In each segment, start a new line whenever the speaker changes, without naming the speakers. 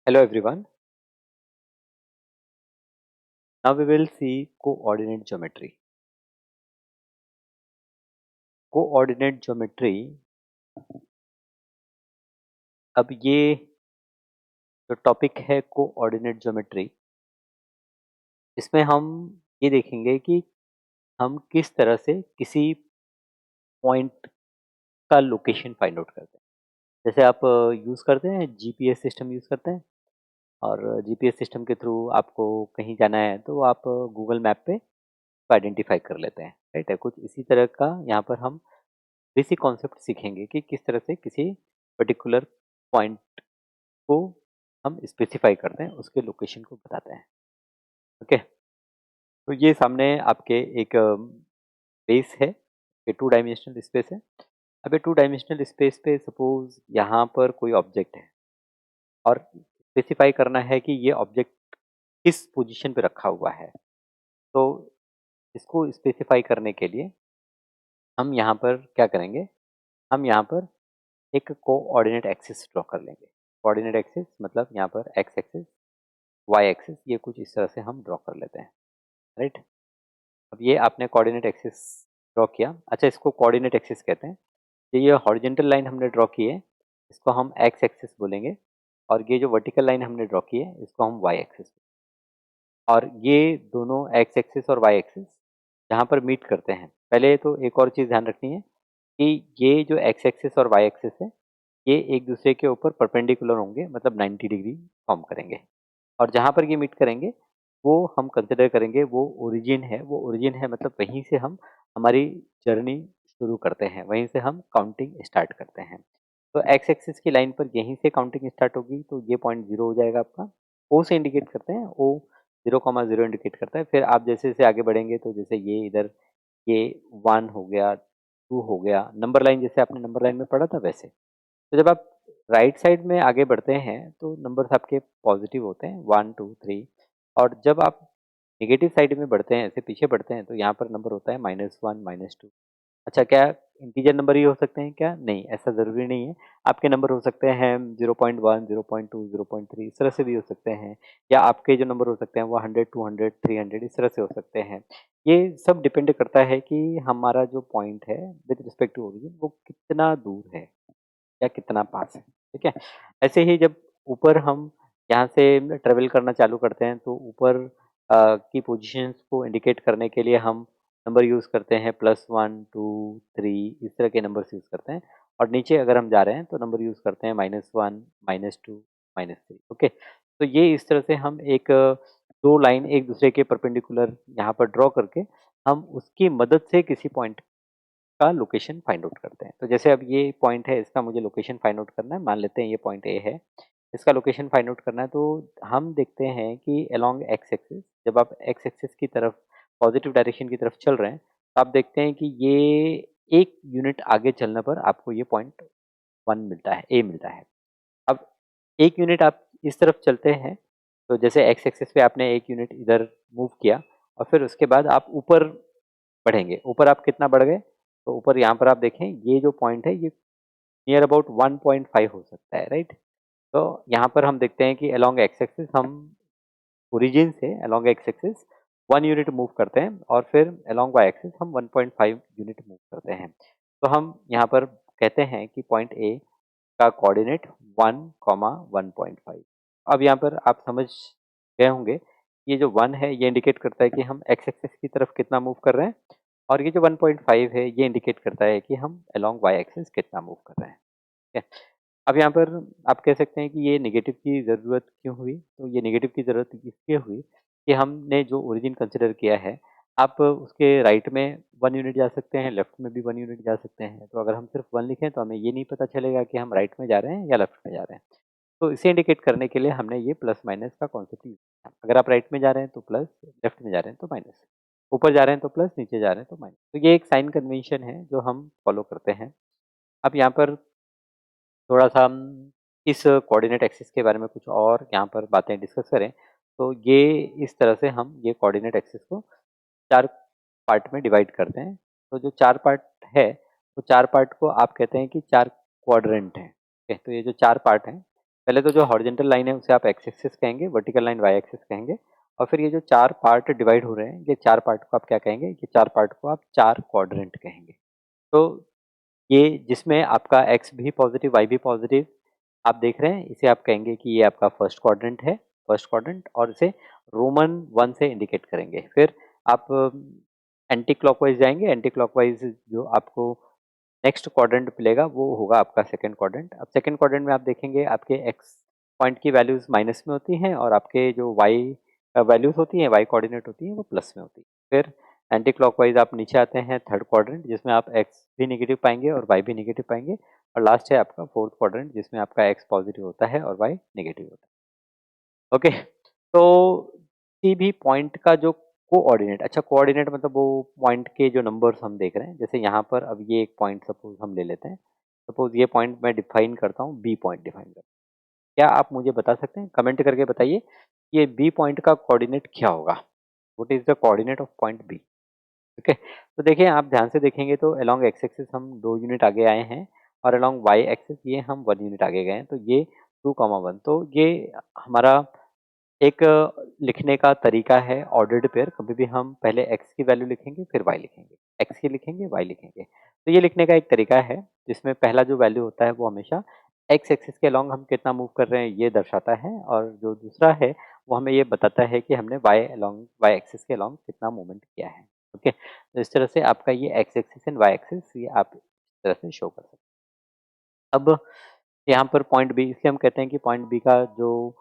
Hello everyone. Now we will see coordinate geometry. Coordinate geometry, अब ये जो topic है कोऑर्डिनेट ज्योमेट्री, इसमें हम ये देखेंगे कि हम किस तरह से किसी पॉइंट का लोकेशन फाइंड आउट करते हैं। जैसे आप यूज़ करते हैं जीपीएस सिस्टम यूज़ करते हैं, और जीपीएस सिस्टम के थ्रू आपको कहीं जाना है तो आप गूगल मैप पे आइडेंटिफाई कर लेते हैं, राइट है। कुछ इसी तरह का यहाँ पर हम बेसिक कॉन्सेप्ट सीखेंगे कि किस तरह से किसी पर्टिकुलर पॉइंट को हम स्पेसिफाई करते हैं, उसके लोकेशन को बताते हैं। ओके, तो ये सामने आपके एक बेस है, ये 2 डायमेंशनल स्पेस है। अब ये 2 डायमेंशनल स्पेस पे सपोज यहाँ पर कोई ऑब्जेक्ट है और स्पेसिफाई करना है कि ये ऑब्जेक्ट किस पोजीशन पे रखा हुआ है। तो इसको स्पेसिफाई करने के लिए हम यहाँ पर क्या करेंगे, हम यहाँ पर एक कोऑर्डिनेट एक्सिस ड्रॉ कर लेंगे। कोऑर्डिनेट एक्सिस मतलब यहाँ पर एक्स एक्सिस, वाई एक्सिस, ये कुछ इस तरह से हम ड्रॉ कर लेते हैं, राइट। अब ये आपने कोऑर्डिनेट एक्सिस ड्रॉ किया। अच्छा, इसको कोऑर्डिनेट एक्सिस कहते हैं। ये हॉरिजॉन्टल लाइन हमने ड्रॉ की है, इसको हम एक्स एक्सिस बोलेंगे, और ये जो वर्टिकल लाइन हमने ड्रॉ की है इसको हम वाई एक्सिस। और ये दोनों एक्स एक्सिस और वाई एक्सिस जहाँ पर मीट करते हैं, पहले तो एक और चीज़ ध्यान रखनी है कि ये जो एक्स एक्सिस और वाई एक्सिस है, ये एक दूसरे के ऊपर परपेंडिकुलर होंगे, मतलब 90 डिग्री फॉर्म करेंगे। और जहाँ पर ये मीट करेंगे वो हम कंसिडर करेंगे वो ओरिजिन है। वो ओरिजिन है मतलब वहीं से हम हमारी जर्नी शुरू करते हैं, वहीं से हम काउंटिंग स्टार्ट करते हैं। तो एक्स एक्सिस की लाइन पर यहीं से काउंटिंग स्टार्ट होगी, तो ये पॉइंट 0 हो जाएगा आपका। ओ से इंडिकेट करते हैं, ओ 0,0 इंडिकेट करता है। फिर आप जैसे जैसे आगे बढ़ेंगे तो जैसे ये इधर ये 1 हो गया, 2 हो गया, नंबर लाइन जैसे आपने नंबर लाइन में पढ़ा था वैसे। तो जब आप राइट साइड में आगे बढ़ते हैं तो नंबर्स आपके पॉजिटिव होते हैं, 1 2 3। और जब आप नेगेटिव साइड में बढ़ते हैं, ऐसे पीछे बढ़ते हैं, तो यहाँ पर नंबर होता है -1 -2। अच्छा, क्या इंटीजर नंबर ही हो सकते हैं क्या? नहीं, ऐसा ज़रूरी नहीं है। आपके नंबर हो सकते हैं 0.1 0.2 0.3, इस तरह से भी हो सकते हैं। या आपके जो नंबर हो सकते हैं वो 100 200 300 इस तरह से हो सकते हैं। ये सब डिपेंड करता है कि हमारा जो पॉइंट है विद रिस्पेक्ट टू ओरिजिन वो कितना दूर है या कितना पास है, ठीक है। ऐसे ही जब ऊपर हम यहाँ से ट्रेवल करना चालू करते हैं तो ऊपर की पोजीशंस को इंडिकेट करने के लिए हम नंबर यूज़ करते हैं, +1 2 3 इस तरह के नंबर्स यूज़ करते हैं। और नीचे अगर हम जा रहे हैं तो नंबर यूज़ करते हैं -1 -2 -3। ओके, तो ये इस तरह से हम एक दो लाइन एक दूसरे के परपेंडिकुलर यहाँ पर ड्रॉ करके हम उसकी मदद से किसी पॉइंट का लोकेशन फाइंड आउट करते हैं। तो जैसे अब ये पॉइंट है, इसका मुझे लोकेशन फाइंड आउट करना है। मान लेते हैं ये पॉइंट ए है, इसका लोकेशन फाइंड आउट करना है। तो हम देखते हैं कि अलोंग एक्स एक्सिस, जब आप एक्स एक्सिस की तरफ पॉजिटिव डायरेक्शन की तरफ चल रहे हैं, तो आप देखते हैं कि ये एक यूनिट आगे चलने पर आपको ये पॉइंट 1 मिलता है, ए मिलता है। अब एक यूनिट आप इस तरफ चलते हैं, तो जैसे एक्स एक्सिस पे आपने एक यूनिट इधर मूव किया, और फिर उसके बाद आप ऊपर बढ़ेंगे। ऊपर आप कितना बढ़ गए? तो ऊपर यहाँ पर आप देखें ये जो पॉइंट है ये नियर अबाउट 1.5 हो सकता है, राइट। तो यहाँ पर हम देखते हैं कि अलोंग एक्स एक्सिस हम ओरिजिन से along x axis 1 unit move करते हैं, और फिर अलोंग वाई एक्सिस हम 1.5 यूनिट मूव करते हैं। तो हम यहाँ पर कहते हैं कि पॉइंट ए का कोऑर्डिनेट 1, 1.5। अब यहाँ पर आप समझ गए होंगे, ये जो 1 है ये इंडिकेट करता है कि हम एक्स एक्सिस की तरफ कितना मूव कर रहे हैं, और ये जो 1.5 है ये इंडिकेट करता है कि हम अलोंग वाई एक्सिस कितना मूव कर रहे हैं, ठीक है। अब यहाँ पर आप कह सकते हैं कि ये नेगेटिव की ज़रूरत क्यों हुई? तो ये नेगेटिव की ज़रूरत इसलिए हुई कि हमने जो ओरिजिन कंसिडर किया है, आप उसके राइट में 1 यूनिट जा सकते हैं, लेफ्ट में भी 1 यूनिट जा सकते हैं। तो अगर हम सिर्फ 1 लिखें तो हमें ये नहीं पता चलेगा कि हम राइट में जा रहे हैं या लेफ्ट में जा रहे हैं। तो इसे इंडिकेट करने के लिए हमने ये प्लस माइनस का कॉन्सेप्ट यूज़ किया। अगर आप राइट में जा रहे हैं तो प्लस, लेफ्ट में जा रहे हैं तो माइनस, ऊपर जा रहे हैं तो प्लस, नीचे जा रहे हैं तो माइनस। तो ये एक साइन कन्वेंशन है जो हम फॉलो करते हैं। अब यहाँ पर थोड़ा-सा हम इस कोऑर्डिनेट एक्सिस के बारे में कुछ और यहाँ पर बातें डिस्कस करें, तो ये इस तरह से हम ये कोऑर्डिनेट एक्सिस को 4 पार्ट में डिवाइड करते हैं। तो जो 4 पार्ट है, तो 4 पार्ट को आप कहते हैं कि 4 क्वाड्रेंट हैं। ठीक है, तो ये जो 4 पार्ट हैं, पहले तो जो हॉरिजॉन्टल लाइन है उसे आप एक्स एक्सिस कहेंगे, वर्टिकल लाइन वाई एक्सिस कहेंगे, और फिर ये जो 4 पार्ट डिवाइड हो रहे हैं, ये 4 पार्ट को आप क्या कहेंगे? ये 4 पार्ट को आप 4 क्वाड्रेंट कहेंगे। तो ये जिसमें आपका एक्स भी पॉजिटिव, वाई भी पॉजिटिव आप देख रहे हैं, इसे आप कहेंगे कि ये आपका फर्स्ट क्वाड्रेंट है, फर्स्ट क्वाड्रेंट, और इसे रोमन 1 से इंडिकेट करेंगे। फिर आप एंटी क्लॉकवाइज जाएँगे, एंटी क्लॉकवाइज जो आपको नेक्स्ट क्वाड्रेंट मिलेगा वो होगा आपका सेकंड क्वाड्रेंट। अब सेकंड क्वाड्रेंट में आप देखेंगे आपके एक्स पॉइंट की वैल्यूज़ माइनस में होती हैं और आपके जो वाई वैल्यूज़ होती हैं, वाई कोऑर्डिनेट होती हैं, वो प्लस में होती है। फिर एंटी क्लॉकवाइज आप नीचे आते हैं थर्ड क्वाड्रेंट, जिसमें आप एक्स भी नेगेटिव पाएंगे और वाई भी नेगेटिव पाएंगे, और लास्ट है आपका फोर्थ क्वाड्रेंट, जिसमें आपका एक्स पॉजिटिव होता है और वाई नेगेटिव होता है। ओके, तो किसी भी पॉइंट का जो कोऑर्डिनेट, अच्छा कोऑर्डिनेट मतलब वो पॉइंट के जो नंबर्स हम देख रहे हैं, जैसे यहाँ पर अब ये एक पॉइंट सपोज हम ले लेते हैं, सपोज ये पॉइंट मैं डिफाइन करता हूँ, बी पॉइंट डिफाइन करता हूँ। क्या आप मुझे बता सकते हैं, कमेंट करके बताइए, ये बी पॉइंट का कोऑर्डिनेट क्या होगा? What is the coordinate of point B? Okay, तो देखिए आप ध्यान से देखेंगे तो अलोंग एक्स एक्सिस हम 2 यूनिट आगे आए हैं, और अलोंग वाई एक्सिस ये हम 1 यूनिट आगे गए हैं, तो ये 2, 1, तो ये हमारा एक लिखने का तरीका है ऑर्डर्ड पेयर। कभी भी हम पहले एक्स की वैल्यू लिखेंगे फिर वाई लिखेंगे, एक्स की लिखेंगे वाई लिखेंगे, तो ये लिखने का एक तरीका है जिसमें पहला जो वैल्यू होता है वो हमेशा एक्स एक्सिस के अलोंग हम कितना मूव कर रहे हैं ये दर्शाता है, और जो दूसरा है वो हमें ये बताता है कि हमने वाई अलोंग वाई एक्सिस के अलोंग कितना मूवमेंट किया है। ओके, तो इस तरह से आपका ये x axis and y axis ये आप इस तरह से शो कर सकते हैं। अब यहाँ पर पॉइंट बी, इसलिए हम कहते हैं कि पॉइंट बी का जो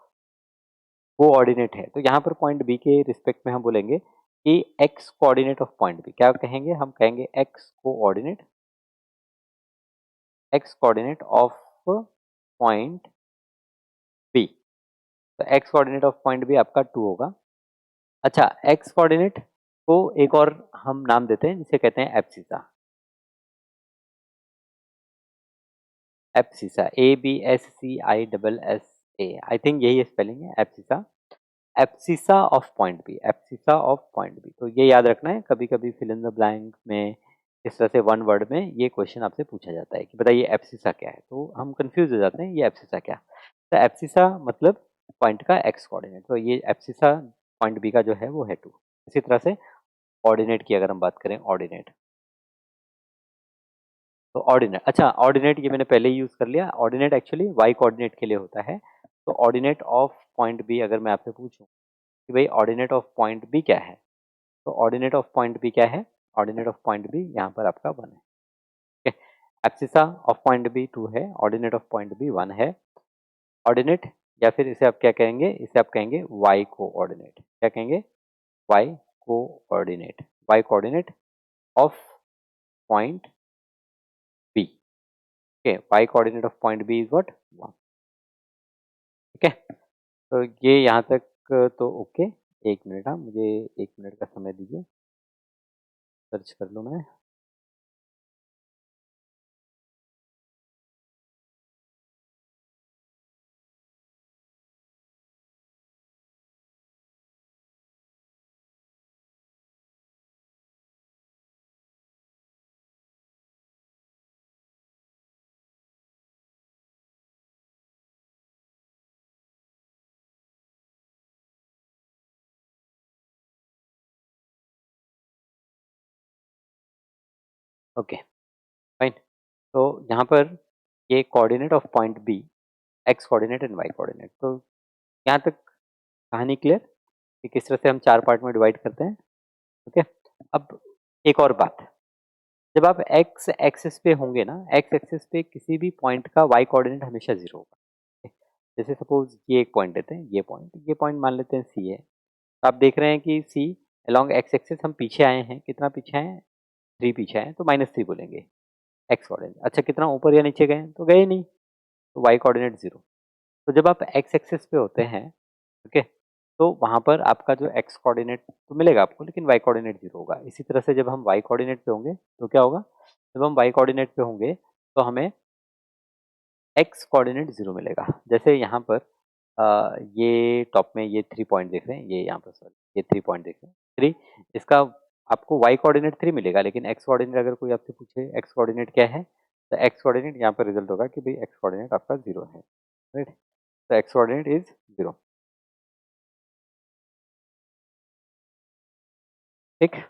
कोऑर्डिनेट है, तो यहाँ पर पॉइंट बी के रिस्पेक्ट में हम बोलेंगे कि x coordinate of point B क्या कहेंगे? हम कहेंगे x coordinate of point B. तो x coordinate of point B आपका 2 होगा। अच्छा, एक्स कोऑर्डिनेट को एक और हम नाम देते हैं जिसे कहते हैं abscissa. Abscissa, ABSCISS, I think यही स्पेलिंग है abscissa. Abscissa of point B, abscissa of point B, तो ये याद रखना है। कभी कभी फिल इन द ब्लैंक में इस तरह से वन वर्ड में ये क्वेश्चन आपसे पूछा जाता है कि बताइए एब्सिसा क्या है, तो हम कंफ्यूज हो जाते हैं ये एब्सिसा क्या। तो एब्सिसा मतलब पॉइंट का एक्स कोऑर्डिनेट, तो ये एब्सिसा पॉइंट बी का जो है वो है 2। इसी तरह से ऑर्डिनेट की अगर हम बात करें, ऑर्डिनेट, तो ऑर्डिनेट, अच्छा ऑर्डिनेट ये मैंने पहले ही यूज कर लिया। ऑर्डिनेट एक्चुअली वाई कोऑर्डिनेट के लिए होता है। तो ऑर्डिनेट ऑफ पॉइंट बी अगर मैं आपसे पूछूं कि भाई ऑर्डिनेट ऑफ पॉइंट बी क्या है, तो ऑर्डिनेट ऑफ पॉइंट बी क्या है? ऑर्डिनेट ऑफ पॉइंट बी यहाँ पर आपका 1 है। ठीक है, एब्सिसा ऑफ पॉइंट बी 2 है, ऑर्डिनेट ऑफ पॉइंट बी 1 है। ऑर्डिनेट, या फिर इसे आप क्या कहेंगे? इसे आप कहेंगे वाई कोऑर्डिनेट। क्या कहेंगे? Y coordinate, y coordinate of point B. Okay, y coordinate of point B is what? 1। ठीक है, तो ये यहाँ तक तो ओके। एक मिनट, हाँ मुझे 1 मिनट का समय दीजिए, सर्च कर लूँ मैं। Okay, fine. तो यहाँ पर ये coordinate of point B, x coordinate and y coordinate, तो यहाँ तक कहानी क्लियर कि किस तरह से हम 4 पार्ट में डिवाइड करते हैं। ओके, अब एक और बात, जब आप एक्स एक्सिस पे होंगे ना, एक्स एक्सिस पे किसी भी पॉइंट का वाई कोऑर्डिनेट हमेशा 0 होगा। जैसे सपोज ये एक पॉइंट लेते हैं, ये पॉइंट मान लेते हैं सी है। तो आप देख रहे हैं कि सी अलोंग एक्स एक्सिस हम पीछे आए हैं, कितना पीछे आए हैं? 3 पीछे आए हैं, तो -3 बोलेंगे एक्स कोऑर्डिनेट। अच्छा, कितना ऊपर या नीचे गए? तो गए नहीं, तो वाई कोऑर्डिनेट 0। तो जब आप एक्स एक्सिस पे होते हैं, ओके, तो वहाँ पर आपका जो एक्स कोऑर्डिनेट तो मिलेगा आपको, लेकिन वाई कोऑर्डिनेट 0 होगा। इसी तरह से जब हम वाई कोऑर्डिनेट पे होंगे तो क्या होगा? जब हम वाई कोऑर्डिनेट पे होंगे तो हमें एक्स कोऑर्डिनेट 0 मिलेगा। जैसे यहाँ पर ये टॉप में ये 3 पॉइंट देख रहे हैं, ये यहाँ पर सॉरी ये 3 पॉइंट देख रहे हैं, 3, इसका आपको वाई कोऑर्डिनेट 3 मिलेगा, लेकिन एक्स कोऑर्डिनेट अगर कोई आपसे पूछे एक्स कोऑर्डिनेट क्या है, तो एक्स कोऑर्डिनेट यहाँ पर रिजल्ट होगा कि भाई एक्स कोऑर्डिनेट आपका 0 है। राइट, तो x कोऑर्डिनेट इज 0। ठीक है?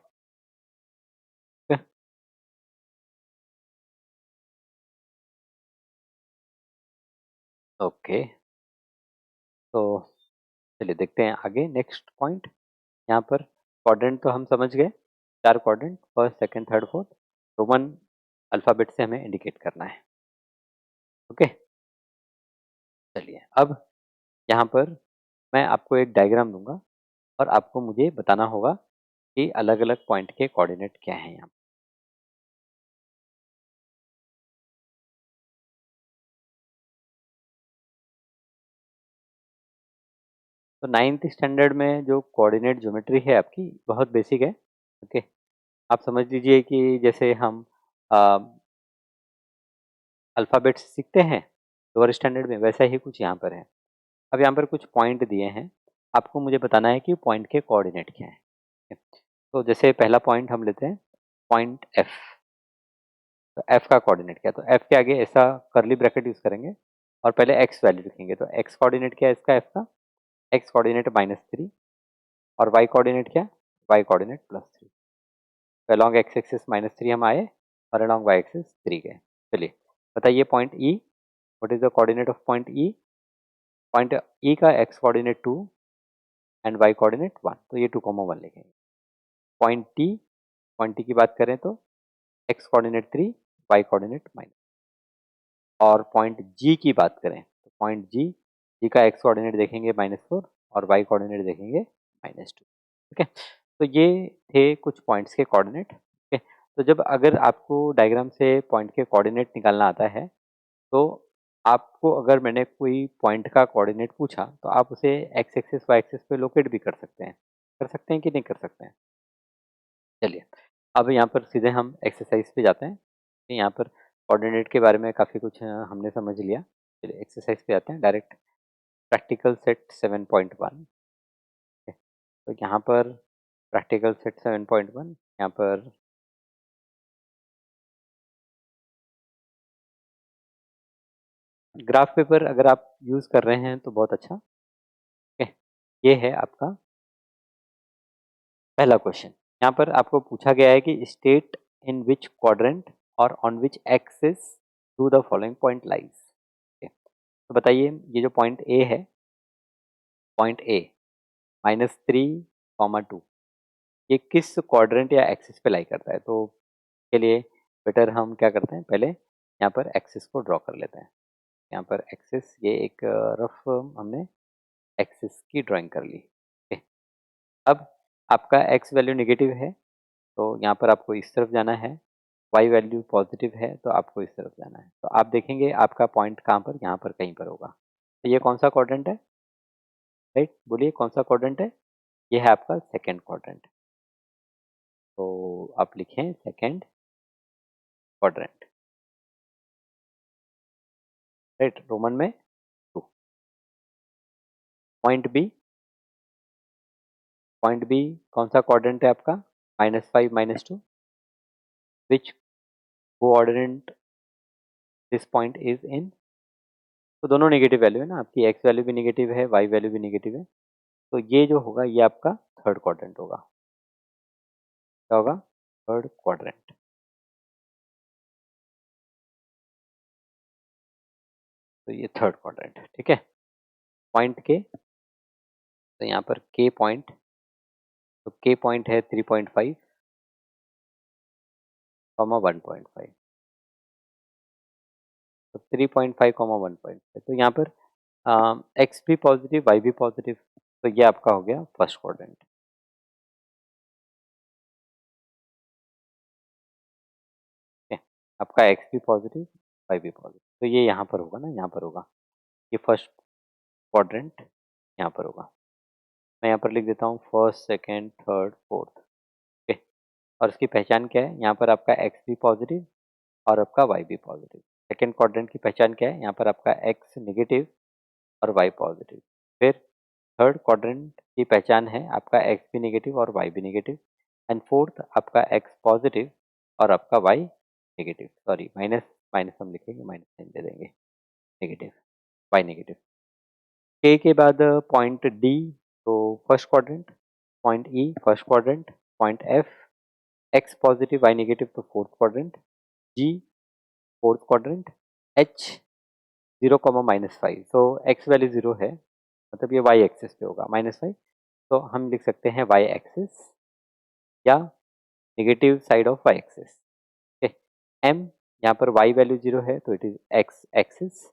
ओके, तो चलिए देखते हैं आगे नेक्स्ट पॉइंट। यहाँ पर क्वाड्रेंट तो हम समझ गए, 4 quadrant, first second third fourth, Roman alphabet से हमें इंडिकेट करना है। ओके, चलिए अब यहाँ पर मैं आपको एक डायग्राम दूंगा और आपको मुझे बताना होगा कि अलग-अलग पॉइंट के कोऑर्डिनेट क्या हैं यहाँ। तो 9th स्टैंडर्ड में जो कोऑर्डिनेट ज्योमेट्री है आपकी बहुत बेसिक है। ओके, आप समझ लीजिए कि जैसे हम अल्फ़ाबेट्स सीखते हैं लोअर स्टैंडर्ड में, वैसा ही कुछ यहाँ पर है। अब यहाँ पर कुछ पॉइंट दिए हैं, आपको मुझे बताना है कि पॉइंट के कोऑर्डिनेट क्या हैं। तो जैसे पहला पॉइंट हम लेते हैं, पॉइंट एफ। तो एफ का कोऑर्डिनेट क्या है? तो एफ के आगे ऐसा कर्ली ब्रैकेट यूज करेंगे और पहले एक्स वैल्यू लिखेंगे। तो एक्स कोऑर्डिनेट क्या है इसका, एफ का? एक्स कोऑर्डिनेट -3 और वाई कोऑर्डिनेट क्या है? Y coordinate +3। तो अलॉन्ग एक्स एक्सिस -3 हम आए और अलॉन्ग वाई एक्सिस 3 गए। चलिए बताइए point E, what is the coordinate of point E? Point E का x coordinate 2 and y coordinate 1, तो ये 2,1 लिखेंगे। पॉइंट टी की बात करें तो एक्स कोऑर्डिनेट 3, वाई कोऑर्डिनेट -। और पॉइंट जी की बात करें तो पॉइंट जी, जी का एक्स कोऑर्डिनेट देखेंगे -4 और वाई कोऑर्डिनेट देखेंगे -2। ठीक है, तो ये थे कुछ पॉइंट्स के कोऑर्डिनेट। ठीक है, तो जब अगर आपको डायग्राम से पॉइंट के कोऑर्डिनेट निकालना आता है, तो आपको अगर मैंने कोई पॉइंट का कोऑर्डिनेट पूछा तो आप उसे एक्स एक्सिस वाई एक्सिस पे लोकेट भी कर सकते हैं कि नहीं कर सकते हैं? चलिए अब यहाँ पर सीधे हम एक्सरसाइज पे जाते हैं। यहाँ पर कोऑर्डिनेट के बारे में काफ़ी कुछ हमने समझ लिया। चलिए एक्सरसाइज पे जाते हैं डायरेक्ट। Practical set 7.1। तो यहाँ पर प्रैक्टिकल सेट 7.1, यहाँ पर ग्राफ पेपर अगर आप यूज़ कर रहे हैं तो बहुत अच्छा। ठीक है, ये है आपका पहला क्वेश्चन। यहाँ पर आपको पूछा गया है कि स्टेट इन विच क्वाड्रेंट और on which axis to the following point lies. तो बताइए ये जो पॉइंट ए है, पॉइंट ए -3, 2, ये किस क्वाड्रेंट या एक्सिस पे लाई करता है? तो के लिए बेटर हम क्या करते हैं, पहले यहाँ पर एक्सिस को ड्रॉ कर लेते हैं। यहाँ पर एक्सिस, ये एक रफ हमने एक्सिस की ड्राइंग कर ली। ठीक है, अब आपका एक्स वैल्यू नेगेटिव है तो यहाँ पर आपको इस तरफ जाना है, वाई वैल्यू पॉजिटिव है तो आपको इस तरफ जाना है। तो आप देखेंगे आपका पॉइंट कहाँ पर, यहाँ पर कहीं पर होगा। तो ये कौन सा क्वाड्रेंट है? राइट, बोलिए कौन सा क्वाड्रेंट है? ये है आपका सेकेंड क्वाड्रेंट। तो आप लिखें सेकेंड क्वाड्रेंट, राइट, रोमन में 2। पॉइंट बी, पॉइंट बी कौन सा क्वाड्रेंट है आपका? -5, -2। Which coordinate this point is in? तो दोनों नेगेटिव वैल्यू है ना, आपकी एक्स वैल्यू भी नेगेटिव है, वाई वैल्यू भी नेगेटिव है। तो ये जो होगा ये आपका थर्ड क्वाड्रेंट होगा। क्या होगा? Third quadrant. तो ये थर्ड क्वाड्रेंट, ठीक है। पॉइंट के, तो यहाँ पर के पॉइंट, तो के पॉइंट है 3.5, 1.5। तो 3.5, 1.5, तो यहाँ पर एक्स भी पॉजिटिव, वाई भी पॉजिटिव, तो ये आपका हो गया फर्स्ट क्वाड्रेंट। ठीक है, आपका एक्स भी पॉजिटिव, वाई भी पॉजिटिव, तो ये यहाँ पर होगा ना, यहाँ पर होगा। ये फर्स्ट क्वाड्रेंट यहाँ पर होगा। मैं यहाँ पर लिख देता हूँ फर्स्ट, सेकेंड, थर्ड, फोर्थ। ठीक है, और इसकी पहचान क्या है? यहाँ पर आपका एक्स भी पॉजिटिव और आपका वाई भी पॉजिटिव। सेकेंड क्वाड्रेंट की पहचान क्या है? यहाँ पर आपका एक्स नेगेटिव और वाई पॉजिटिव। फिर थर्ड क्वाड्रेंट की पहचान है आपका एक्स भी नेगेटिव और वाई भी नेगेटिव। एंड फोर्थ आपका एक्स पॉजिटिव और आपका y negative, sorry minus, minus हम लिखेंगे, माइनस साइन दे देंगे, नेगेटिव, वाई नेगेटिव। के बाद पॉइंट डी तो first quadrant, point E first quadrant, point F x positive y negative तो fourth quadrant, G fourth quadrant, H 0,-5 तो एक्स वैल्यू 0 है, मतलब ये वाई एक्सिस पे होगा -5, तो हम लिख सकते हैं वाई एक्सिस या negative side of y axis. Okay, M यहाँ पर वाई वैल्यू 0 है तो इट इज एक्स एक्सिस,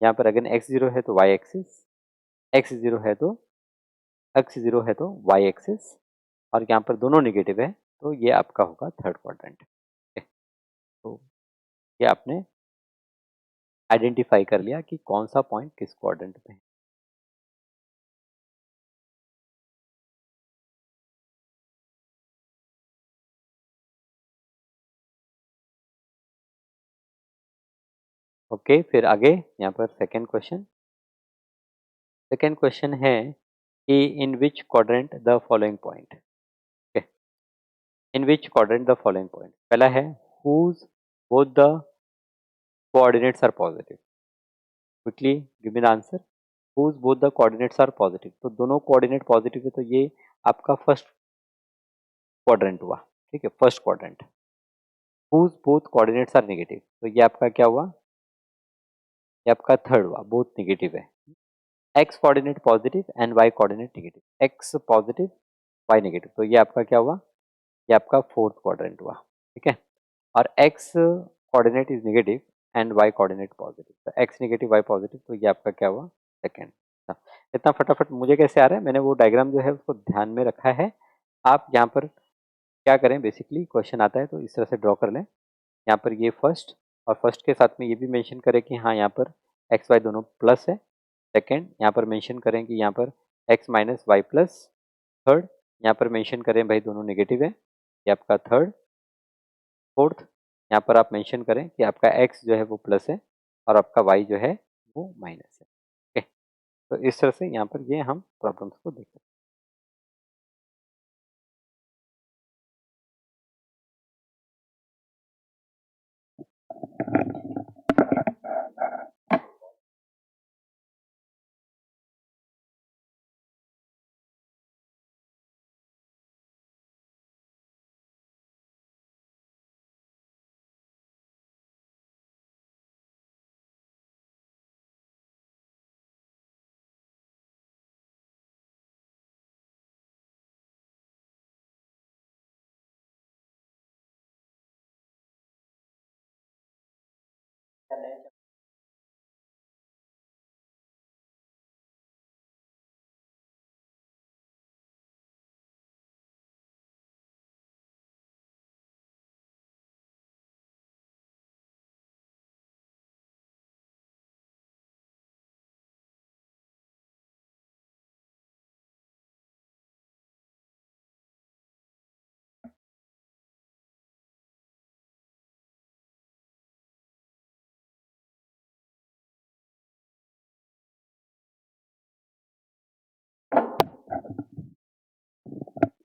यहाँ पर अगेन एक्स 0 है तो वाई एक्सिस, एक्स 0 है तो वाई एक्सिस, और यहाँ पर दोनों नेगेटिव है तो ये आपका होगा थर्ड क्वाड्रेंट। तो ये आपने आइडेंटिफाई कर लिया कि कौन सा पॉइंट किस क्वाड्रेंट पे है। ओके, फिर आगे यहाँ पर सेकंड क्वेश्चन। सेकंड क्वेश्चन है कि in which quadrant the following point. Okay, in which quadrant the following point. पहला है whose both the coordinates are positive. Quickly give me the answer. Whose both the coordinates are positive, तो दोनों coordinate positive है तो ये आपका first quadrant हुआ। ठीक है, first quadrant. Whose both coordinates are negative, तो ये आपका क्या हुआ, ये आपका थर्ड हुआ, बोथ नेगेटिव है। X coordinate positive and y coordinate negative, x positive y negative, तो ये आपका क्या हुआ, ये आपका फोर्थ क्वाड्रेंट हुआ। ठीक है, और x coordinate is negative and y coordinate positive, तो एक्स नेगेटिव वाई पॉजिटिव, तो ये आपका क्या हुआ, सेकेंड। इतना फटाफट मुझे कैसे आ रहा है, मैंने वो डायग्राम जो है उसको ध्यान में रखा है। आप यहाँ पर क्या करें, बेसिकली क्वेश्चन आता है तो इस तरह से ड्रॉ कर लें। यहाँ पर ये फर्स्ट, और फर्स्ट के साथ में ये भी मेंशन करें कि हाँ यहाँ पर एक्स वाई दोनों प्लस है। सेकंड यहाँ पर मेंशन करें कि यहाँ पर x minus y plus. Third यहाँ पर मेंशन करें भाई दोनों नेगेटिव है, ये आपका थर्ड। फोर्थ यहाँ पर आप मेंशन करें कि आपका एक्स जो है वो प्लस है और आपका वाई जो है वो माइनस है। ओके, तो इस तरह से यहाँ पर ये हम प्रॉब्लम्स को देख सकते हैं।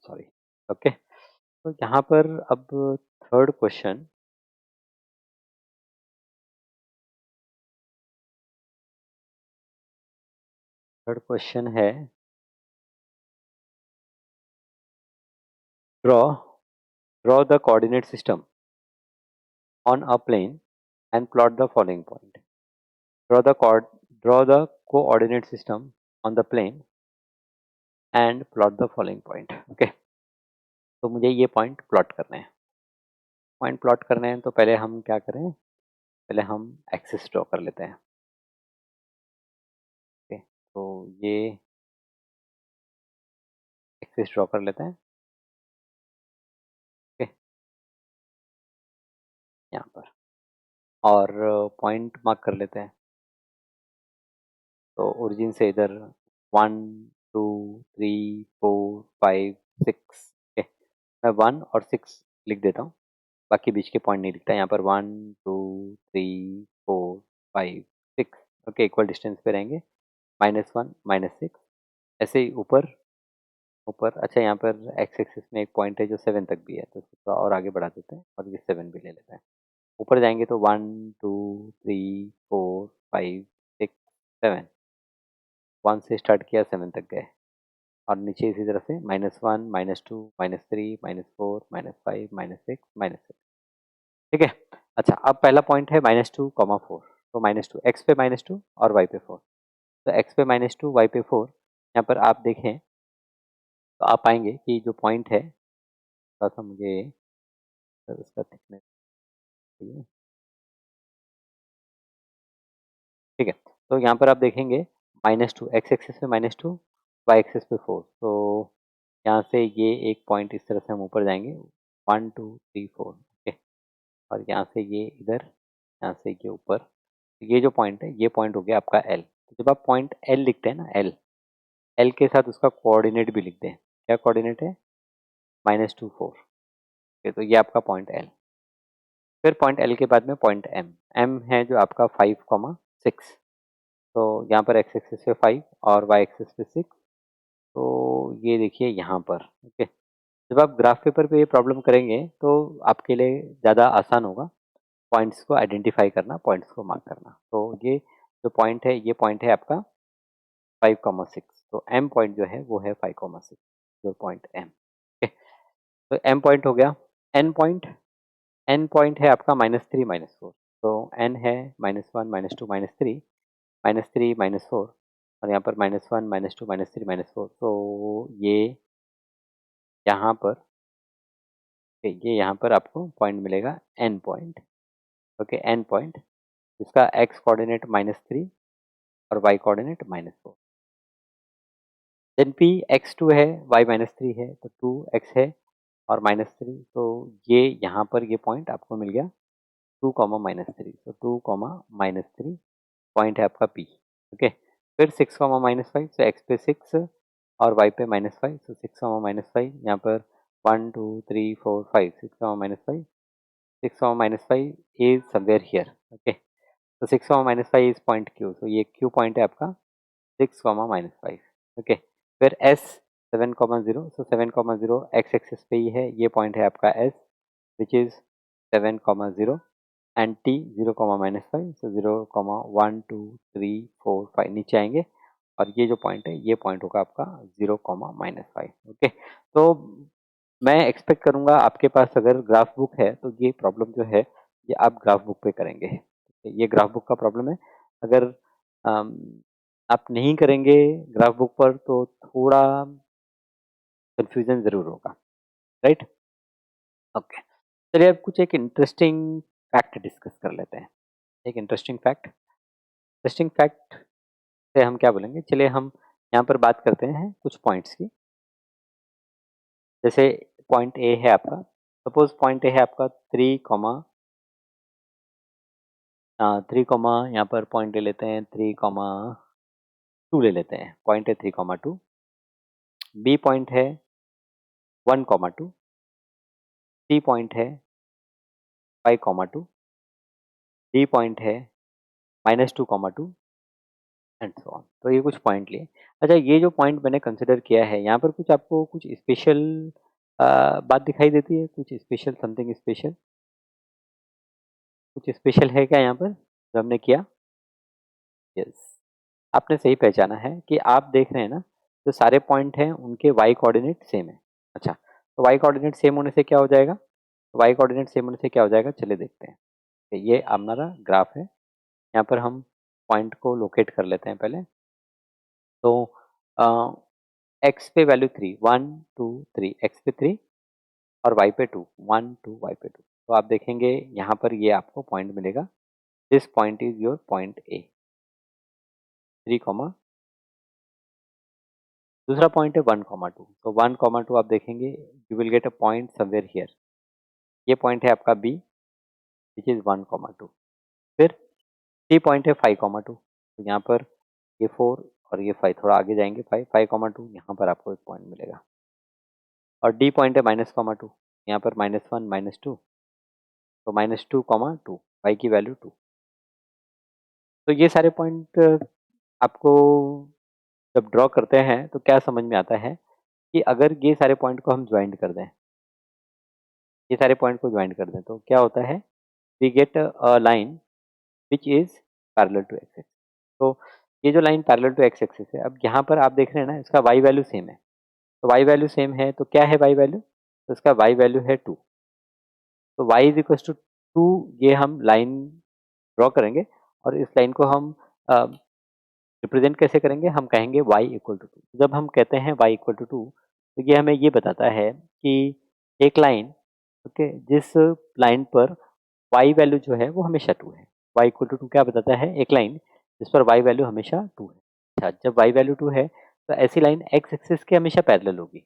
सॉरी। ओके, तो यहाँ पर अब थर्ड क्वेश्चन, थर्ड क्वेश्चन है draw draw the coordinate system on a plane and plot the following point. Draw the coordinate system on the plane and plot the following point. Okay, तो मुझे ये point plot करने हैं। Point plot करने हैं तो पहले हम क्या करें, पहले हम एक्सिस ड्रॉ कर लेते हैं। ओके, तो ये एक्सिस ड्रॉ कर लेते हैं। ओके, यहाँ पर और पॉइंट मार्क कर लेते हैं। तो ओरिजिन से इधर 1 2 3 4 5 6। ओके, मैं 1 और 6 लिख देता हूँ, बाकी बीच के पॉइंट नहीं लिखता। यहाँ पर 1 2 3 4 5 6। ओके, इक्वल डिस्टेंस पे रहेंगे, -1 -6, ऐसे ही ऊपर ऊपर। अच्छा, यहाँ पर एक्स एक्सिस में एक पॉइंट है जो 7 तक भी है, तो उसको थोड़ा और आगे बढ़ा देते हैं और ये 7 भी ले लेते हैं। ऊपर जाएंगे तो 1 2 3 4 5 6 7। 1 से स्टार्ट किया 7 तक गए और नीचे इसी तरह से -1, -2, -3, -4, -5, -6, -6। ठीक है। अच्छा, अब पहला पॉइंट है -2, 4, तो -2 एक्स पे -2 और वाई पे 4। तो एक्स पे -2 वाई पे 4, यहाँ पर आप देखें तो आप पाएंगे कि जो पॉइंट है थोड़ा सा मुझे उसका थिकनेस चाहिए। ठीक है, तो यहाँ पर आप देखेंगे -2 एक्स एक्सिस पे -2, वाई एक्सिस पे 4। तो यहाँ से ये एक पॉइंट इस तरह से हम ऊपर जाएंगे 1 2 3 4। ओके, और यहाँ से ये इधर, यहाँ से ये ऊपर। तो ये जो पॉइंट है ये पॉइंट हो गया आपका एल। तो जब आप पॉइंट एल लिखते हैं ना, एल एल के साथ उसका कोऑर्डिनेट भी लिखते हैं। क्या कोऑर्डिनेट है? -2 4। ओके, तो ये आपका पॉइंट एल। फिर पॉइंट एल के बाद में पॉइंट एम, एम है जो आपका 5,6। तो यहाँ पर एक्स एक्सिस पे 5 और वाई एक्सिस पे 6। तो ये देखिए यहाँ पर। ओके, जब आप ग्राफ पेपर पे ये प्रॉब्लम करेंगे तो आपके लिए ज़्यादा आसान होगा पॉइंट्स को आइडेंटिफाई करना, पॉइंट्स को मार्क करना। तो ये जो पॉइंट है ये पॉइंट है आपका 5,6। तो एम पॉइंट जो है वो है 5,6, जो पॉइंट एम। ओके, तो एम पॉइंट हो गया। एन पॉइंट, एन पॉइंट है आपका -3 -4। तो एन है -1 -2 -3, -3 -4, और यहाँ पर -1 -2 -3 -4। तो ये यहाँ पर, ये यहाँ पर आपको पॉइंट मिलेगा N point. Okay, N point जिसका एक्स कोऑर्डिनेट -3 और Y coordinate -4। Then P x2 है, y -3 है, तो 2x है और -3। तो ये यहाँ पर ये पॉइंट आपको मिल गया 2, -3। तो 2, -3 पॉइंट है आपका P। ओके, फिर 6, -5, तो x पे 6 और y पे -5। तो 6, -5 यहाँ पर 1 2 3 4 5, 6, -5, 6, -5 इज समवेयर हियर। ओके, तो 6, -5 इज पॉइंट Q। तो ये Q पॉइंट है आपका 6, -5। ओके, फिर S 7,0। सो 7,0 एक्स एक्सिस पे ही है, ये पॉइंट है आपका S which is 7,0 and T 0, -5। सो 0, 1 2 3 4 5 नीचे आएंगे और ये जो पॉइंट है ये पॉइंट होगा आपका 0, -5। ओके, तो मैं एक्सपेक्ट करूंगा आपके पास अगर ग्राफ बुक है तो ये प्रॉब्लम जो है ये आप ग्राफ बुक पे करेंगे। ये ग्राफ बुक का प्रॉब्लम है। अगर अम, आप नहीं करेंगे ग्राफ बुक पर तो थोड़ा कन्फ्यूजन ज़रूर होगा, राइट? ओके, चलिए अब कुछ एक इंटरेस्टिंग फैक्ट डिस्कस कर लेते हैं। एक इंटरेस्टिंग फैक्ट से हम क्या बोलेंगे, चलिए हम यहाँ पर बात करते हैं कुछ पॉइंट्स की। जैसे पॉइंट ए है आपका, सपोज पॉइंट ए है आपका 3, 3, यहाँ पर पॉइंट ले लेते हैं 3,2 ले लेते हैं। पॉइंट है 3,2। बी पॉइंट है 1,2। सी पॉइंट है 5,2। डी पॉइंट है -2,2 एंड सो ऑन। तो ये कुछ पॉइंट लिए। अच्छा, ये जो पॉइंट मैंने कंसिडर किया है यहाँ पर कुछ आपको कुछ स्पेशल बात दिखाई देती है? कुछ स्पेशल, समथिंग स्पेशल, कुछ स्पेशल है क्या यहाँ पर जो हमने किया? यस, आपने सही पहचाना है कि आप देख रहे हैं ना, जो सारे पॉइंट हैं उनके वाई कोऑर्डिनेट सेम है। अच्छा, तो वाई कोऑर्डिनेट सेम होने से क्या हो जाएगा? वाई कोऑर्डिनेट सेम होने से क्या हो जाएगा, चलिए देखते हैं। तो ये हमारा ग्राफ है, यहाँ पर हम पॉइंट को लोकेट कर लेते हैं पहले। तो एक्स पे वैल्यू 3, 1 2 3, एक्स पे 3 और वाई पे 2, 1 2 वाई पे 2। तो आप देखेंगे यहाँ पर ये आपको पॉइंट मिलेगा, this point is your point A, 3, दूसरा पॉइंट है 1,2। तो 1,2 आप देखेंगे you will get a point somewhere here. ये पॉइंट है आपका बी विच इज़ 1,2। फिर सी पॉइंट है 5,2। तो यहाँ पर ये 4 और ये 5, थोड़ा आगे जाएंगे 5, 5,2, यहाँ पर आपको एक पॉइंट मिलेगा। और डी पॉइंट है -2, यहाँ पर -1 -2। तो -2, वाई की वैल्यू 2। तो ये सारे पॉइंट आपको जब ड्रॉ करते हैं तो क्या समझ में आता है कि अगर ये सारे पॉइंट को हम ज्वाइन कर दें, ये सारे पॉइंट को ज्वाइन कर दें तो क्या होता है, we get a line which is parallel to x axis. तो ये जो line parallel to x axis है, अब यहाँ पर आप देख रहे हैं ना, इसका वाई वैल्यू सेम है। तो वाई वैल्यू सेम है तो क्या है वाई वैल्यू, तो इसका वाई वैल्यू है 2। तो वाई इज इक्वल टू 2, ये हम लाइन ड्रॉ करेंगे और इस लाइन को हम रिप्रेजेंट कैसे करेंगे, हम कहेंगे y इक्वल टू 2। जब हम कहते हैं y इक्वल टू 2, तो ये हमें ये बताता है कि एक लाइन, ओके, जिस लाइन पर y वैल्यू जो है वो हमेशा 2 है। y इक्वल टू 2 क्या बताता है, एक लाइन जिस पर y वैल्यू हमेशा 2 है। अच्छा, जब y वैल्यू 2 है तो ऐसी लाइन x एक्सिस के हमेशा पैरेलल होगी।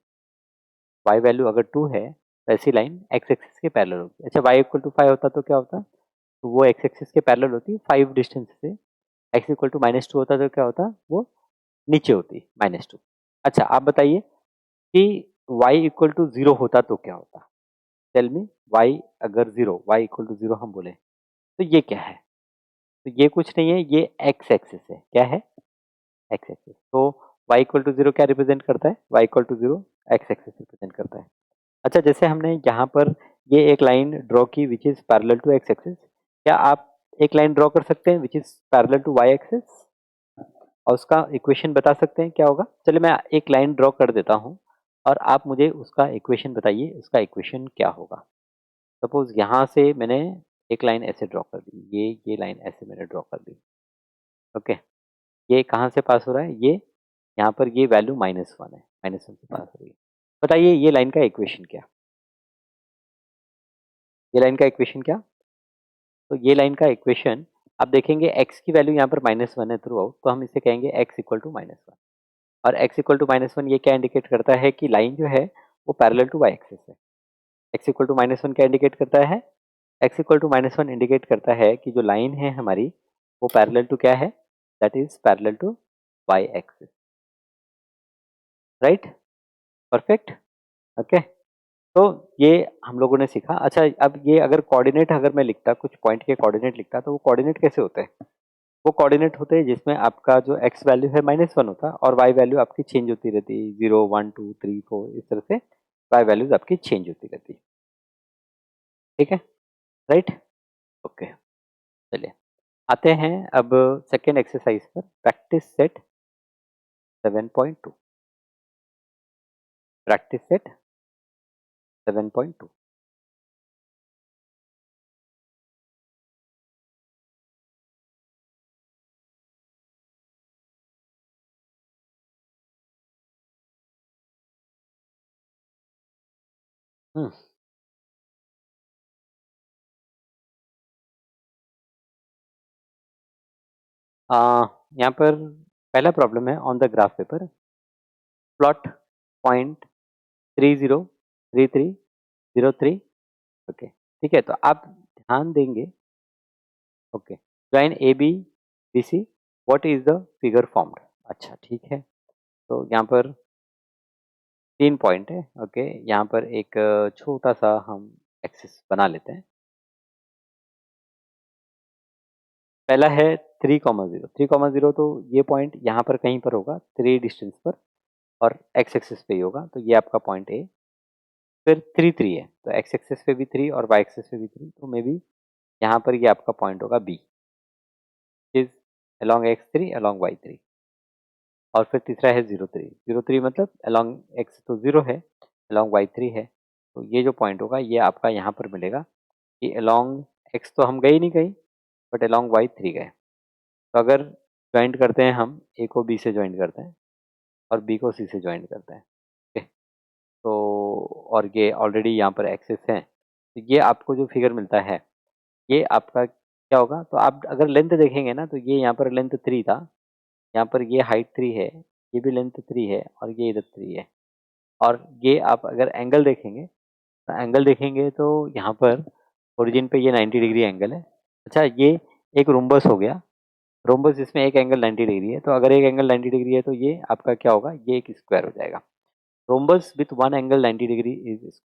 y वैल्यू अगर 2 है तो ऐसी लाइन x एक्सिस के पैरेलल होगी। अच्छा, y इक्वल टू 5 होता तो क्या होता, तो वो x एक्सिस के पैरेलल होती 5 डिस्टेंस से। x इक्वल टू -2 होता तो क्या होता, वो नीचे होती -2। अच्छा, आप बताइए कि y इक्वल टू 0 होता तो क्या होता, टेल मी। y अगर 0, y इक्वल टू 0 हम बोले तो ये क्या है, तो ये कुछ नहीं है, ये x एक्सिस है। क्या है, x एक्सिस। तो y इक्वल टू 0 क्या रिप्रेजेंट करता है, y equal to 0 x axis represent करता है। अच्छा, जैसे हमने यहाँ पर ये एक लाइन ड्रॉ की which is parallel to x axis, क्या आप एक लाइन ड्रॉ कर सकते हैं which is parallel to y axis और उसका इक्वेशन बता सकते हैं क्या होगा। चलिए मैं एक लाइन ड्रॉ कर देता हूँ और आप मुझे उसका इक्वेशन बताइए, उसका इक्वेशन क्या होगा। सपोज यहाँ से मैंने एक लाइन ऐसे ड्रॉ कर दी, ये लाइन ऐसे मैंने ड्रॉ कर दी। ओके, ये कहाँ से पास हो रहा है, ये यहाँ पर ये वैल्यू -1 है, -1 से पास हो रही है। बताइए ये लाइन का इक्वेशन क्या, ये लाइन का इक्वेशन क्या। तो ये लाइन का इक्वेशन आप देखेंगे, x की वैल्यू यहाँ पर -1 है थ्रू आउट, तो हम इसे कहेंगे x इक्वल टू -1। और x इक्वल टू -1 ये क्या इंडिकेट करता है कि लाइन जो है वो पैरेलल टू y एक्सिस है। x इक्वल टू -1 क्या इंडिकेट करता है, x इक्वल टू -1 इंडिकेट करता है कि जो लाइन है हमारी वो पैरेलल टू क्या है, that is parallel to y axis. Right, perfect, okay. तो ये हम लोगों ने सीखा। अच्छा, अब ये अगर कोऑर्डिनेट अगर मैं लिखता, कुछ पॉइंट के कोऑर्डिनेट लिखता, तो वो कोऑर्डिनेट कैसे होते हैं, वो कोऑर्डिनेट होते हैं जिसमें आपका जो x वैल्यू है -1 होता और y वैल्यू आपकी चेंज होती रहती है, 0 1 2 3 4 इस तरह से y वैल्यूज आपकी चेंज होती रहती है। ठीक है, राइट, ओके। चलिए आते हैं अब सेकेंड एक्सरसाइज पर, practice set 7.2। Practice set 7.2। Hmm, ah, यहाँ पर पहला प्रॉब्लम है, on the graph paper plot point 303303। Okay, ठीक है, तो आप ध्यान देंगे। Okay, join A B B C, what is the figure formed. अच्छा, ठीक है, तो यहाँ पर 3 पॉइंट है। ओके, यहाँ पर एक छोटा सा हम एक्सिस बना लेते हैं। पहला है 3,0, 3,0, तो ये पॉइंट यहाँ पर कहीं पर होगा 3 डिस्टेंस पर और एक्स एक्सिस पे ही होगा, तो ये आपका पॉइंट ए। फिर 3 है, तो एक्स एक्सिस पे भी 3 और वाई एक्सिस पे भी 3, तो मे बी यहाँ पर ये आपका पॉइंट होगा B, is along x3 along y3। और फिर तीसरा है 0 3, 0 3 मतलब along x तो 0 है, along y3 है, तो ये जो पॉइंट होगा ये आपका यहाँ पर मिलेगा कि along x तो हम गए ही नहीं कहीं, बट along y3 गए। तो अगर ज्वाइंट करते हैं, हम ए को बी से ज्वाइंट करते हैं और बी को सी से ज्वाइंट करते हैं। ओके, तो और ये ऑलरेडी यहाँ पर एक्सेस है, तो ये आपको जो फिगर मिलता है ये आपका क्या होगा। तो आप अगर लेंथ देखेंगे ना, तो ये यहाँ पर लेंथ 3 था, यहाँ पर ये हाइट 3 है, ये भी लेंथ 3 है और ये इधर 3 है। और ये आप अगर एंगल देखेंगे, तो एंगल देखेंगे तो यहाँ पर ओरिजिन पे ये 90 डिग्री एंगल है। अच्छा, ये एक रोम्बस हो गया, रोम्बस जिसमें एक एंगल 90 डिग्री है, तो अगर एक एंगल 90 डिग्री है तो ये आपका क्या होगा, ये एक स्क्वायर हो जाएगा। Rhombus with one angle 90 degree is.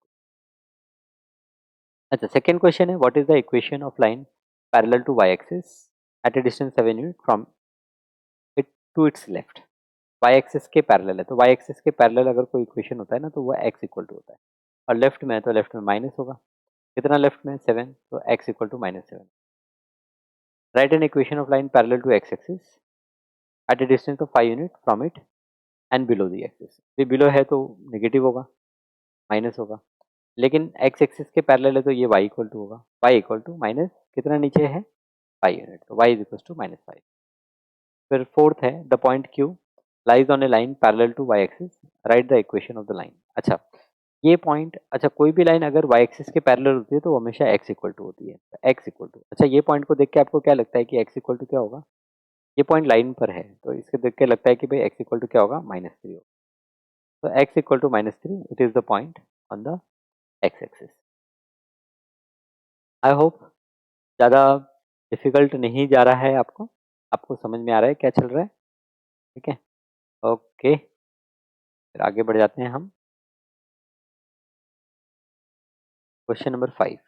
अच्छा, सेकेंड क्वेश्चन है, what is the equation of line parallel to y axis at a distance 7 unit from it to its left. Y axis के पैरेलल है, तो Y axis के parallel अगर कोई equation होता है ना, तो वो एक्स इक्वल टू होता है, और लेफ्ट में है तो लेफ्ट में माइनस होगा। कितना लेफ्ट में, 7, तो x equal to -7। Write an equation of line parallel to x axis. At a distance of 5 unit from it and below the axis. ये बिलो है तो नेगेटिव होगा, माइनस होगा, लेकिन एक्स एक्सिस के पैरेलल है तो ये y इक्वल टू होगा, y इक्वल टू माइनस कितना नीचे है 5 यूनिट, तो y इज इक्वल टू -5। फिर फोर्थ है the point Q lies on a line parallel to y axis, write the equation of the line. अच्छा, ये पॉइंट, अच्छा कोई भी लाइन अगर y एक्सिस के पैरेलल होती है तो वो हमेशा x इक्वल टू होती है, x इक्वल टू। अच्छा, ये पॉइंट को देख के आपको क्या लगता है कि x इक्वल टू क्या होगा? ये पॉइंट लाइन पर है तो इसके देख के लगता है कि भाई x इक्वल टू क्या होगा? -3 होगा। तो x equal to -3 it is the point on the x axis. I hope ज़्यादा डिफिकल्ट नहीं जा रहा है आपको, आपको समझ में आ रहा है क्या चल रहा है? ठीक है, ओके, फिर आगे बढ़ जाते हैं हम। Question number 5।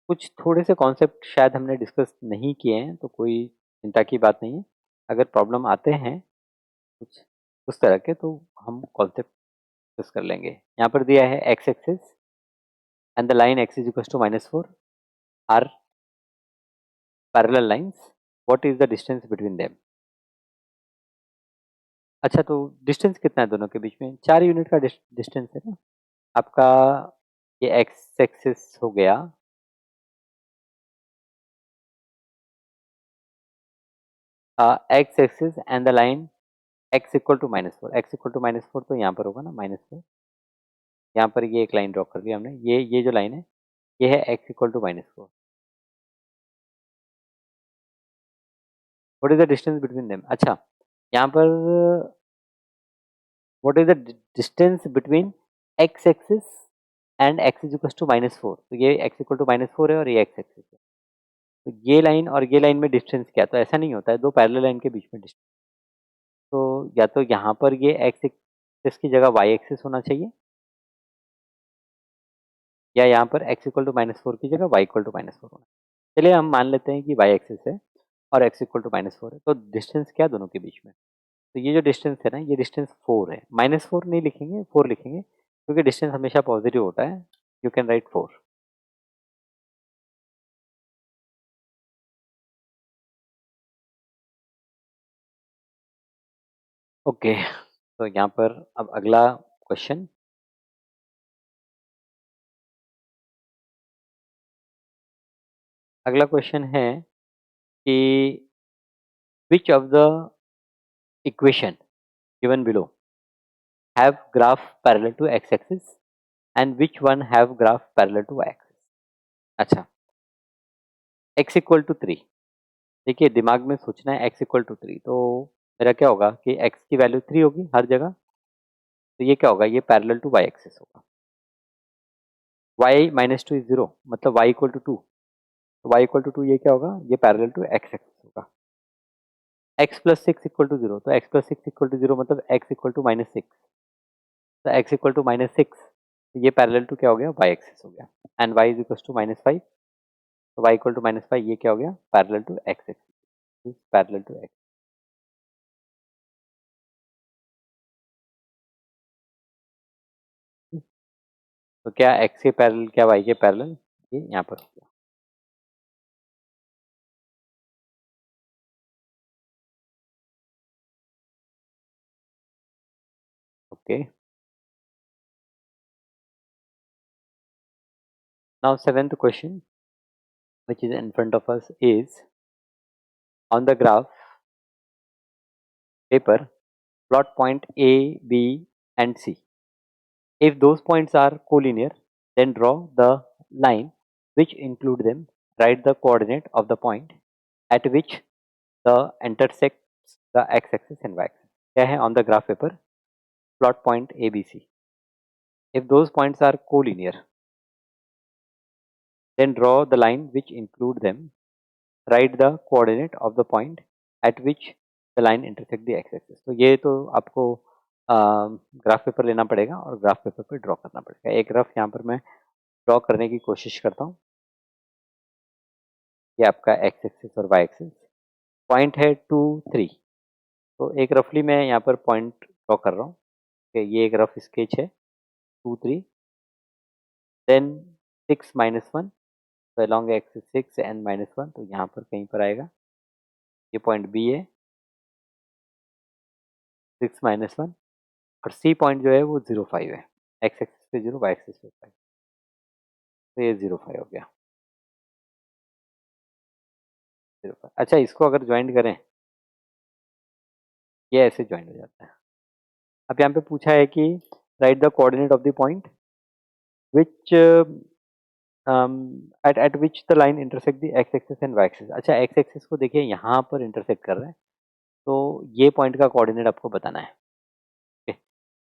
कुछ थोड़े से कॉन्सेप्ट शायद हमने डिस्कस नहीं किए हैं तो कोई चिंता की बात नहीं है। अगर प्रॉब्लम आते हैं कुछ उस तरह के तो हम कॉन्सेप्ट डिस्कस कर लेंगे। यहाँ पर दिया है x axis and the line x is equal to -4 are parallel lines, what is the distance between them? अच्छा, तो डिस्टेंस कितना है दोनों के बीच में? 4 यूनिट का डिस्टेंस है ना आपका। ये एक्स एक्सिस हो गया, x axis and the line x equal to -4, x equal to -4 तो यहाँ पर होगा ना -4। यहाँ पर ये एक लाइन ड्रॉ कर दिया हमने, ये जो लाइन है ये है x equal to -4। What is the distance between them? अच्छा, यहाँ पर what is the distance between x axis and x is equal to -4, तो ये एक्स इक्वल टू -4 है और ये एक्स एक्सिस है। तो ये लाइन और ये लाइन में डिस्टेंस क्या? तो ऐसा नहीं होता है, दो पैरेलल लाइन के बीच में डिस्टेंस। तो या तो यहाँ पर ये एक्स एक्सिस की जगह वाई एक्सिस होना चाहिए, या यहाँ पर एक्स इक्वल टू -4 की जगह वाई इक्वल टू -4 होना। चलिए हम मान लेते हैं कि वाई एक्सिस है और एक्स इक्वल टू -4 है, तो डिस्टेंस क्या दोनों के बीच में? तो ये जो डिस्टेंस है ना, ये डिस्टेंस 4 है। -4 नहीं लिखेंगे, 4 लिखेंगे क्योंकि डिस्टेंस हमेशा पॉजिटिव होता है। You can write 4। ओके, तो यहाँ पर अब अगला क्वेश्चन। अगला क्वेश्चन है कि which of the equation given below have graph parallel to x axis and which one have graph parallel to y axis? अच्छा, एक्स इक्वल टू 3, देखिए दिमाग में सोचना है एक्स इक्वल टू 3, तो मेरा क्या होगा कि एक्स की वैल्यू 3 होगी हर जगह, तो ये क्या होगा? ये पैरेलल टू वाई एक्सिस होगा। y -2 इज 0, मतलब y इक्वल टू 2, तो y इक्वल टू 2 ये क्या होगा? ये पैरेलल टू x एक्सिस होगा। x प्लस 6 इक्वल टू 0, तो x प्लस 6 इक्वल टू 0 मतलब x इक्वल टू -6, तो x इक्वल टू -6, तो ये पैरेलल टू क्या हो गया? y एक्सिस हो गया। And y is equal to -5, तो y इक्वल टू -5 ये क्या हो गया? Parallel to x axis, parallel to x। तो क्या x के पैरेलल, क्या y के पैरेलल? ये यहाँ पर हो गया। Okay, now seventh question which is in front of us is on the graph paper plot point A, B and C. If those points are collinear, then draw the line which include them. Write the coordinate of the point at which the intersects the x-axis and y-axis. क्या है on the graph paper? Plot point A, B, C. If those points are collinear, then draw the line which include them. Write the coordinate of the point at which the line intersect the x-axis. तो ये तो आपको graph paper लेना पड़ेगा और graph paper पे draw करना पड़ेगा। एक रफ यहाँ पर मैं ड्रॉ करने की कोशिश करता हूँ। ये आपका एक्स एक्सिस और वाई एक्सिस, पॉइंट है 2, 3, तो एक रफली मैं यहाँ पर पॉइंट ड्रॉ कर रहा हूँ कि ये एक रफ स्केच है 2, 3, देन 6, -1, तो अलॉन्ग एक्स 6 एंड -1, तो यहाँ पर कहीं पर आएगा, ये पॉइंट बी है 6 -1, और सी पॉइंट जो है वो 0,5 है, एक्स एक्सिस पे 0, वाई एक्सिस पे 5, तो ये 0,5 हो गया 0,5। अच्छा, इसको अगर ज्वाइंट करें, ये ऐसे ज्वाइंट हो जाता है। अब यहाँ पे पूछा है कि write the coordinate of the point which at which the line intersect the x axis and y axis. अच्छा, एक्स एक्सिस को देखिए यहाँ पर इंटरसेक्ट कर रहा है, तो ये पॉइंट का कोऑर्डिनेट आपको बताना है। ठीक है?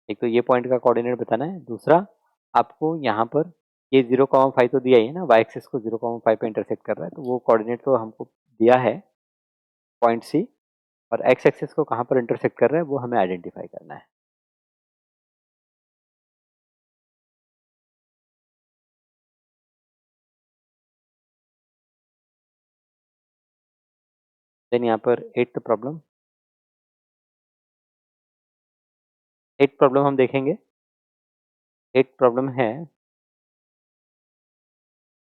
एक तो ये पॉइंट का कोऑर्डिनेट बताना है, दूसरा आपको यहाँ पर ये 0,5 तो दिया ही है ना, वाई एक्सिस को 0,5 पे इंटरसेक्ट कर रहा है, तो वो कोऑर्डिनेट तो हमको दिया है पॉइंट सी, और एक्स एक्सिस को कहाँ पर इंटरसेक्ट कर रहा है वो हमें आइडेंटिफाई करना है। देन यहाँ पर एट प्रॉब्लम हम देखेंगे। एट प्रॉब्लम है,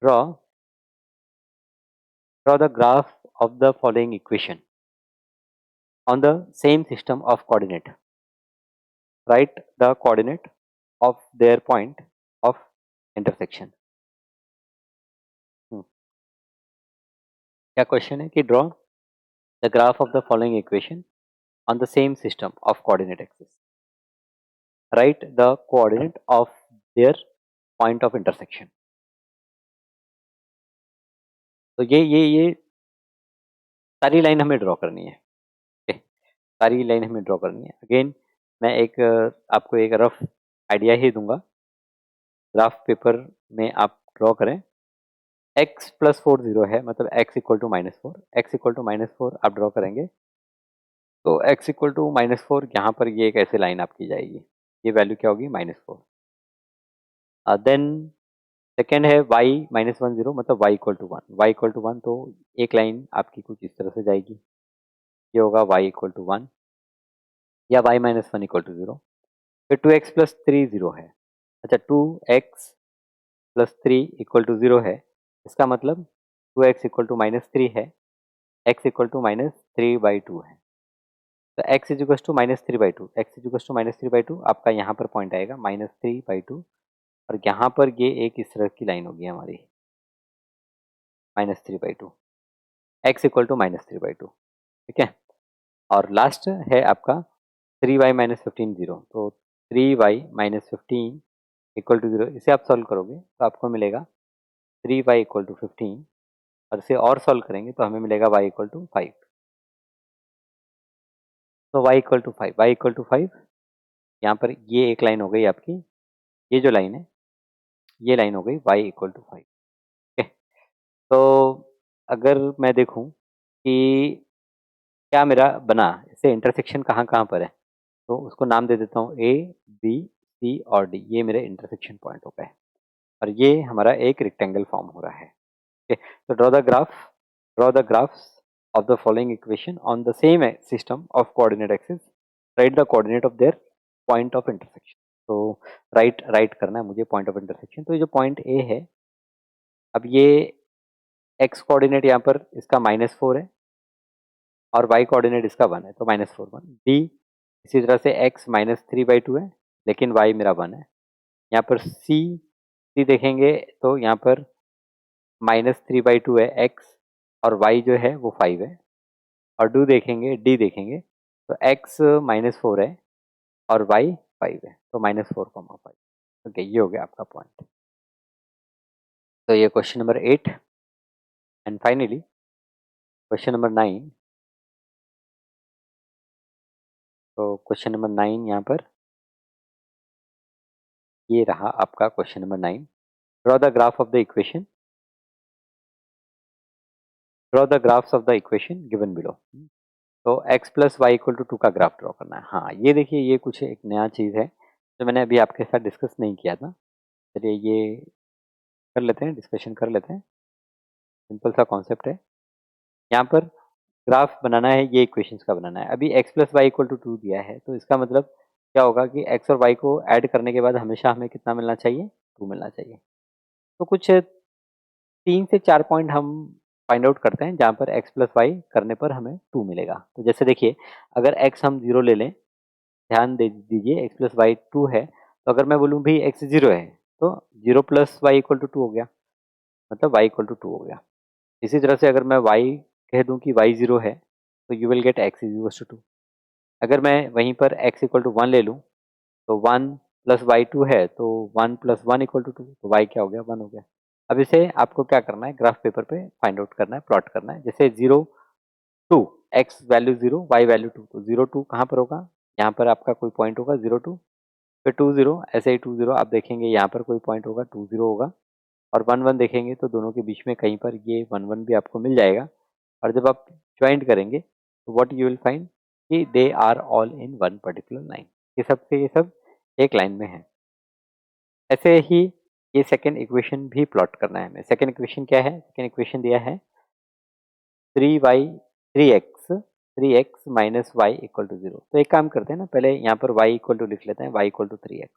draw the graph of the following equation on the same system of coordinate. Write the coordinate of their point of intersection. क्या क्वेश्चन है कि draw the graph of the following equation on the same system of coordinate axis, write the coordinate of their point of intersection. तो ये सारी line हमें draw करनी है। okay? सारी लाइन हमें ड्रॉ करनी है। अगेन मैं एक आपको एक रफ आइडिया ही दूंगा, ग्राफ पेपर में आप ड्रॉ करें। x प्लस 4 0 है, मतलब x equal to -4, x equal to -4 आप ड्रॉ करेंगे, तो x इक्वल टू -4 यहाँ पर ये एक ऐसे लाइन आपकी जाएगी, ये वैल्यू क्या होगी -4। देन सेकेंड है y -1 0, मतलब y equal to 1, y equal to 1, तो एक लाइन आपकी कुछ इस तरह से जाएगी, ये होगा y इक्वल टू 1 या y -1 इक्वल टू 0। फिर 2x प्लस 3 0 है। अच्छा, 2x प्लस 3 इक्वल टू 0 है, इसका मतलब 2x इक्वल टू -3 है, x इक्वल टू -3/2 है। तो x is to -3/2, x is to -3/2 आपका यहाँ पर पॉइंट आएगा -3/2, और यहाँ पर ये एक इस तरह की लाइन होगी हमारी -3/2, x इक्वल टू -3/2। ठीक है, और लास्ट है आपका 3y -15 0, तो 3y -15 इक्वल टू 0, इसे आप सॉल्व करोगे तो आपको मिलेगा 3y इक्वल टू 15, और इसे और सॉल्व करेंगे तो हमें मिलेगा y इक्वल टू 5। तो y equal to 5, y equal to 5, यहाँ पर ये एक लाइन हो गई आपकी, ये जो लाइन है ये लाइन हो गई y इक्वल टू 5। ठीक है, तो अगर मैं देखूं कि क्या मेरा बना, इससे इंटरसेक्शन कहाँ कहाँ पर है, तो उसको नाम दे देता हूँ A, B, C और D, ये मेरे इंटरसेक्शन पॉइंट हो गए, और ये हमारा एक रेक्टेंगल फॉर्म हो रहा है। Okay, so draw the graphs of the following equation on the same system of coordinate axis. Write the coordinate of their point of intersection. तो राइट करना है मुझे पॉइंट ऑफ इंटरसेक्शन। तो ये जो पॉइंट ए है, अब ये एक्स कोऑर्डिनेट यहाँ पर इसका -4 है, और वाई कोऑर्डिनेट इसका 1 है, तो -4 1। बी इसी तरह से एक्स -3/2 है, लेकिन वाई मेरा 1 है। यहाँ पर सी देखेंगे तो यहाँ पर -3/2 है एक्स, और वाई जो है वो 5 है। और डी देखेंगे तो x -4 है और y 5 है, तो -4,5। ओके, ये हो गया आपका पॉइंट। तो ये question number 8, and finally question number 9। तो क्वेश्चन नंबर 9 यहाँ पर ये रहा आपका question number 9। Draw the graph of the equation, draw the graphs of the equation given below. तो x plus y equal to 2 का ग्राफ ड्रॉ करना है। हाँ, ये देखिए, ये कुछ एक नया चीज़ है जो मैंने अभी आपके साथ डिस्कस नहीं किया था। चलिए ये कर लेते हैं, डिस्कशन कर लेते हैं। सिंपल सा कॉन्सेप्ट है, यहाँ पर ग्राफ बनाना है, ये इक्वेशंस का बनाना है। अभी x plus y equal to 2 दिया है, तो इसका मतलब क्या होगा कि x और y को ऐड करने के बाद हमेशा हमें कितना मिलना चाहिए, 2 मिलना चाहिए। तो कुछ 3 से 4 पॉइंट हम फाइंड आउट करते हैं जहाँ पर x प्लस वाई करने पर हमें 2 मिलेगा। तो जैसे देखिए, अगर x हम 0 ले लें, ध्यान दे दीजिए x प्लस वाई 2 है, तो अगर मैं बोलूँ भी x 0 है, तो 0 प्लस वाई इक्वल टू 2 हो गया, मतलब y इक्वल टू 2 हो गया। इसी तरह से अगर मैं y कह दूँ कि y 0 है, तो you will get x is equal to 2। अगर मैं वहीं पर x इक्वल टू 1 ले लूँ, तो 1 प्लस वाई 2 है, तो 1 प्लस 1 इक्वल टू 2, तो y क्या हो गया, 1 हो गया। अब इसे आपको क्या करना है, ग्राफ पेपर पे फाइंड आउट करना है, प्लॉट करना है। जैसे 0 2, x वैल्यू 0, y वैल्यू 2, तो 0 2 कहाँ पर होगा, यहाँ पर आपका कोई पॉइंट होगा 0 2, फिर 2 0, ऐसे ही 2 0 आप देखेंगे यहाँ पर कोई पॉइंट होगा 2 0 होगा, और 1 1 देखेंगे तो दोनों के बीच में कहीं पर ये 1 1 भी आपको मिल जाएगा। और जब आप ज्वाइंट करेंगे तो व्हाट यू विल फाइंड कि they are all in one particular line, ये सब के ये सब एक लाइन में है। ऐसे ही ये सेकंड इक्वेशन भी प्लॉट करना है हमें। सेकंड इक्वेशन क्या है, सेकंड इक्वेशन दिया है 3y 3x minus Y equal to 0। तो एक काम करते हैं ना, पहले यहाँ पर y इक्वल टू लिख लेते हैं, y इक्वल टू 3x।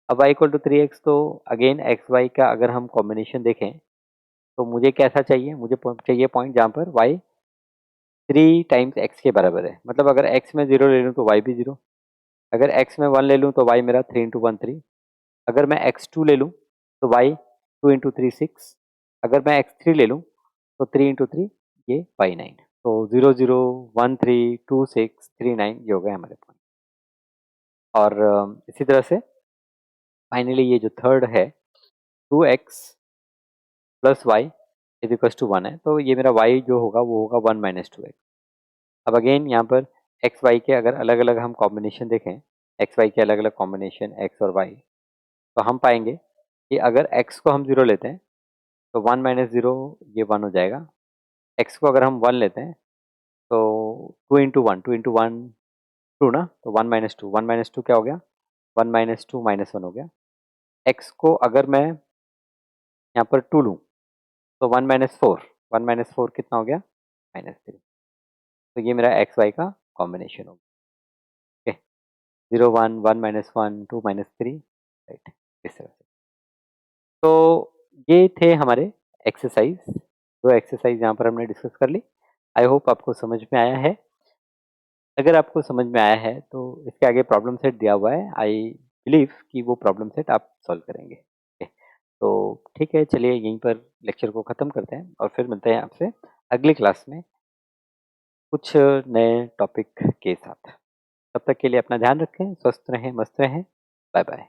अब y इक्वल टू 3x, तो अगेन एक्स वाई का अगर हम कॉम्बिनेशन देखें, तो मुझे कैसा चाहिए, मुझे चाहिए पॉइंट जहाँ पर y 3 टाइम्स x के बराबर है। मतलब अगर x में 0 ले लूँ तो y भी 0, अगर x में 1 ले लूँ तो y मेरा 3 इंटू 1 3, अगर मैं x2 ले लूँ तो y 2 इंटू 3 6, अगर मैं x3 ले लूँ तो 3 इंटू 3 ये y 9। तो 0 0 1 3 2 6 3 9 ये हो गए हमारे पॉइंट। और इसी तरह से फाइनली ये जो थर्ड है 2x plus y is equal to 1 है, तो ये मेरा y जो होगा वो होगा 1 माइनस 2x। अब अगेन यहाँ पर एक्स वाई के अगर अलग अलग हम कॉम्बिनेशन देखें, एक्स वाई के अलग अलग कॉम्बिनेशन एक्स और वाई, तो हम पाएंगे कि अगर x को हम 0 लेते हैं तो 1 माइनस 0 ये 1 हो जाएगा। x को अगर हम 1 लेते हैं तो 2 इंटू 1 2 इंटू 1 2 ना, तो 1 माइनस 2 क्या हो गया, 1 माइनस 2 माइनस 1 हो गया। x को अगर मैं यहाँ पर 2 लूँ तो 1 माइनस 4, 1 माइनस 4 कितना हो गया, माइनस 3। तो ये मेरा एक्स वाई का कॉम्बिनेशन हो गया। 0 1 1 माइनस 1 2 माइनस 3, राइट, इस तरह से। तो ये थे हमारे एक्सरसाइज, दो एक्सरसाइज यहाँ पर हमने डिस्कस कर ली। आई होप आपको समझ में आया है। अगर आपको समझ में आया है तो इसके आगे प्रॉब्लम सेट दिया हुआ है, आई बिलीव कि वो प्रॉब्लम सेट आप सॉल्व करेंगे। ओके, तो ठीक है, चलिए यहीं पर लेक्चर को ख़त्म करते हैं और फिर मिलते हैं आपसे अगली क्लास में कुछ नए टॉपिक के साथ। तब तक के लिए अपना ध्यान रखें, स्वस्थ रहें, मस्त रहें। Bye bye.